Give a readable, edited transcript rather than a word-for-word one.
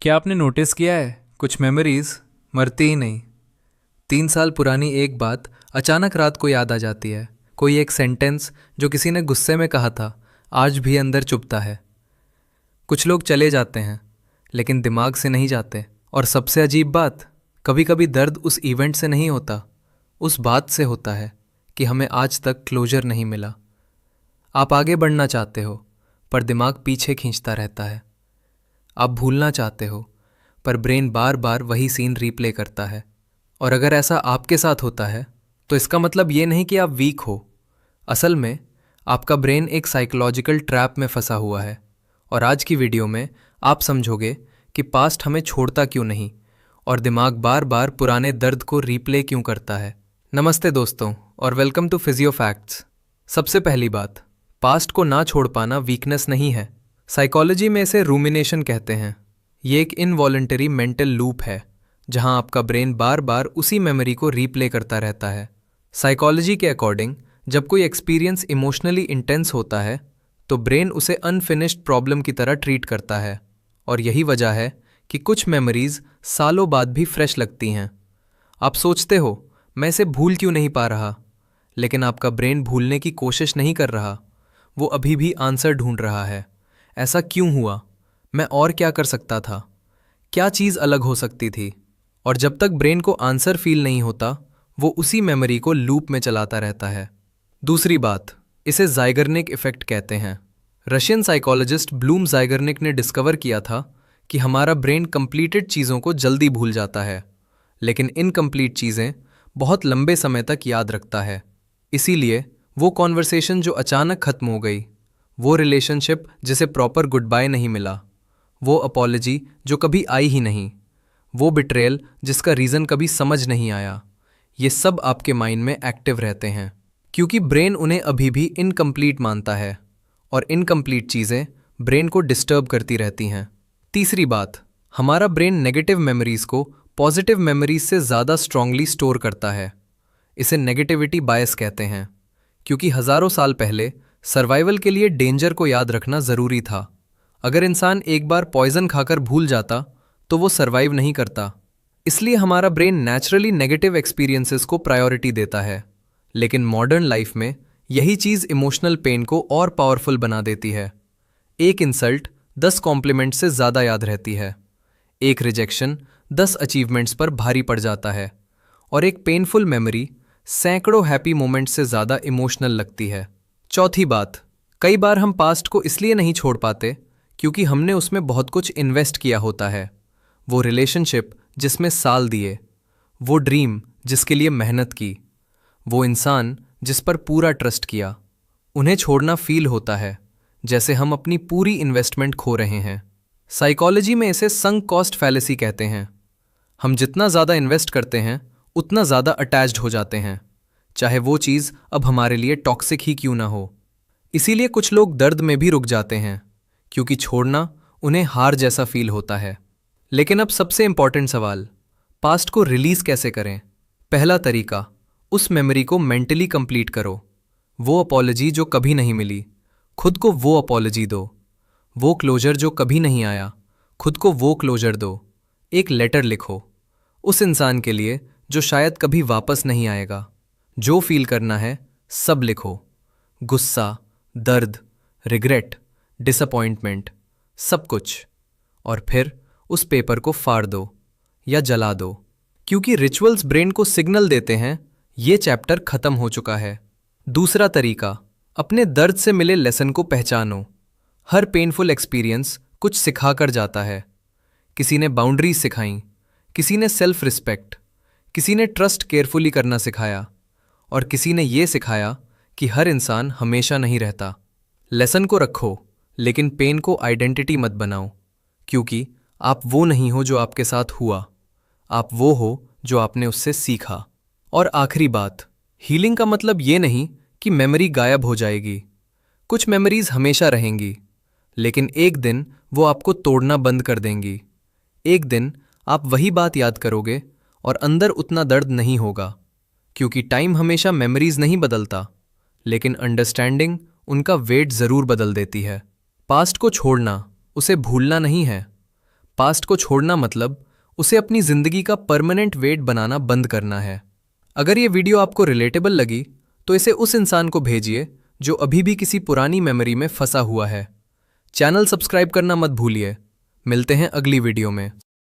क्या आपने नोटिस किया है, कुछ मेमोरीज मरती ही नहीं। 3 साल पुरानी एक बात अचानक रात को याद आ जाती है। कोई एक सेंटेंस जो किसी ने गुस्से में कहा था, आज भी अंदर चुभता है। कुछ लोग चले जाते हैं, लेकिन दिमाग से नहीं जाते। और सबसे अजीब बात, कभी कभी दर्द उस इवेंट से नहीं होता, उस बात से होता है कि हमें आज तक क्लोजर नहीं मिला। आप आगे बढ़ना चाहते हो, पर दिमाग पीछे खींचता रहता है। आप भूलना चाहते हो, पर ब्रेन बार बार वही सीन रीप्ले करता है। और अगर ऐसा आपके साथ होता है, तो इसका मतलब ये नहीं कि आप वीक हो। असल में आपका ब्रेन एक साइकोलॉजिकल ट्रैप में फंसा हुआ है। और आज की वीडियो में आप समझोगे कि पास्ट हमें छोड़ता क्यों नहीं, और दिमाग बार बार पुराने दर्द को रीप्ले क्यों करता है। नमस्ते दोस्तों, और वेलकम टू फिजियो फैक्ट्स। सबसे पहली बात, पास्ट को ना छोड़ पाना वीकनेस नहीं है। साइकोलॉजी में इसे रूमिनेशन कहते हैं। ये एक इनवॉलंटरी मेंटल लूप है, जहां आपका ब्रेन बार बार उसी मेमोरी को रीप्ले करता रहता है। साइकोलॉजी के अकॉर्डिंग, जब कोई एक्सपीरियंस इमोशनली इंटेंस होता है, तो ब्रेन उसे अनफिनिश्ड प्रॉब्लम की तरह ट्रीट करता है। और यही वजह है कि कुछ मेमोरीज सालों बाद भी फ्रेश लगती हैं। आप सोचते हो, मैं इसे भूल क्यों नहीं पा रहा, लेकिन आपका ब्रेन भूलने की कोशिश नहीं कर रहा, वो अभी भी आंसर ढूंढ रहा है। ऐसा क्यों हुआ? मैं और क्या कर सकता था? क्या चीज़ अलग हो सकती थी? और जब तक ब्रेन को आंसर फील नहीं होता, वो उसी मेमोरी को लूप में चलाता रहता है। दूसरी बात, इसे ज़ाइगर्निक इफेक्ट कहते हैं। रशियन साइकोलॉजिस्ट ब्लूम ज़ाइगर्निक ने डिस्कवर किया था कि हमारा ब्रेन कंप्लीटेड चीज़ों को जल्दी भूल जाता है, लेकिन इनकम्प्लीट चीज़ें बहुत लंबे समय तक याद रखता है। इसीलिए वो कॉन्वर्सेशन जो अचानक खत्म हो गई, वो रिलेशनशिप जिसे प्रॉपर गुड बाय नहीं मिला, वो अपॉलजी जो कभी आई ही नहीं, वो बिट्रेयल जिसका रीज़न कभी समझ नहीं आया, ये सब आपके माइंड में एक्टिव रहते हैं, क्योंकि ब्रेन उन्हें अभी भी इनकम्प्लीट मानता है। और इनकम्प्लीट चीज़ें ब्रेन को डिस्टर्ब करती रहती हैं। तीसरी बात, हमारा ब्रेन नेगेटिव मेमोरीज को पॉजिटिव मेमोरीज से ज़्यादा स्ट्रांगली स्टोर करता है। इसे नेगेटिविटी बायस कहते हैं, क्योंकि हज़ारों साल पहले सर्वाइवल के लिए डेंजर को याद रखना ज़रूरी था। अगर इंसान एक बार पॉइजन खाकर भूल जाता, तो वो सर्वाइव नहीं करता। इसलिए हमारा ब्रेन नेचुरली नेगेटिव एक्सपीरियंसेस को प्रायोरिटी देता है। लेकिन मॉडर्न लाइफ में यही चीज़ इमोशनल पेन को और पावरफुल बना देती है। एक इंसल्ट 10 कॉम्प्लीमेंट से ज़्यादा याद रहती है। एक रिजेक्शन 10 अचीवमेंट्स पर भारी पड़ जाता है। और एक पेनफुल मेमोरी सैकड़ों हैप्पी मोमेंट्स से ज़्यादा इमोशनल लगती है। चौथी बात, कई बार हम पास्ट को इसलिए नहीं छोड़ पाते क्योंकि हमने उसमें बहुत कुछ इन्वेस्ट किया होता है। वो रिलेशनशिप जिसमें साल दिए, वो ड्रीम जिसके लिए मेहनत की, वो इंसान जिस पर पूरा ट्रस्ट किया। उन्हें छोड़ना फील होता है जैसे हम अपनी पूरी इन्वेस्टमेंट खो रहे हैं। साइकोलॉजी में इसे संक कॉस्ट फैलेसी कहते हैं। हम जितना ज़्यादा इन्वेस्ट करते हैं, उतना ज़्यादा अटैच्ड हो जाते हैं, चाहे वो चीज़ अब हमारे लिए टॉक्सिक ही क्यों ना हो। इसीलिए कुछ लोग दर्द में भी रुक जाते हैं, क्योंकि छोड़ना उन्हें हार जैसा फील होता है। लेकिन अब सबसे इंपॉर्टेंट सवाल, पास्ट को रिलीज कैसे करें? पहला तरीका, उस मेमोरी को मेंटली कंप्लीट करो। वो अपॉलजी जो कभी नहीं मिली, खुद को वो अपॉलजी दो। वो क्लोजर जो कभी नहीं आया, खुद को वो क्लोजर दो। एक लेटर लिखो उस इंसान के लिए जो शायद कभी वापस नहीं आएगा। जो फील करना है सब लिखो, गुस्सा, दर्द, रिग्रेट, डिसअपॉइंटमेंट, सब कुछ। और फिर उस पेपर को फाड़ दो या जला दो, क्योंकि रिचुअल्स ब्रेन को सिग्नल देते हैं ये चैप्टर खत्म हो चुका है। दूसरा तरीका, अपने दर्द से मिले लेसन को पहचानो। हर पेनफुल एक्सपीरियंस कुछ सिखा कर जाता है। किसी ने बाउंड्रीज सिखाई, किसी ने सेल्फ रिस्पेक्ट, किसी ने ट्रस्ट केयरफुली करना सिखाया, और किसी ने ये सिखाया कि हर इंसान हमेशा नहीं रहता। लेसन को रखो, लेकिन पेन को आइडेंटिटी मत बनाओ, क्योंकि आप वो नहीं हो जो आपके साथ हुआ, आप वो हो जो आपने उससे सीखा। और आखिरी बात, हीलिंग का मतलब ये नहीं कि मेमोरी गायब हो जाएगी। कुछ मेमोरीज हमेशा रहेंगी, लेकिन एक दिन वो आपको तोड़ना बंद कर देंगी। एक दिन आप वही बात याद करोगे और अंदर उतना दर्द नहीं होगा, क्योंकि टाइम हमेशा मेमोरीज नहीं बदलता, लेकिन अंडरस्टैंडिंग उनका वेट ज़रूर बदल देती है। पास्ट को छोड़ना, उसे भूलना नहीं है। पास्ट को छोड़ना मतलब उसे अपनी जिंदगी का परमानेंट वेट बनाना बंद करना है। अगर ये वीडियो आपको रिलेटेबल लगी तो इसे उस इंसान को भेजिए जो अभी भी किसी पुरानी मेमोरी में फंसा हुआ है। चैनल सब्सक्राइब करना मत भूलिए। मिलते हैं अगली वीडियो में।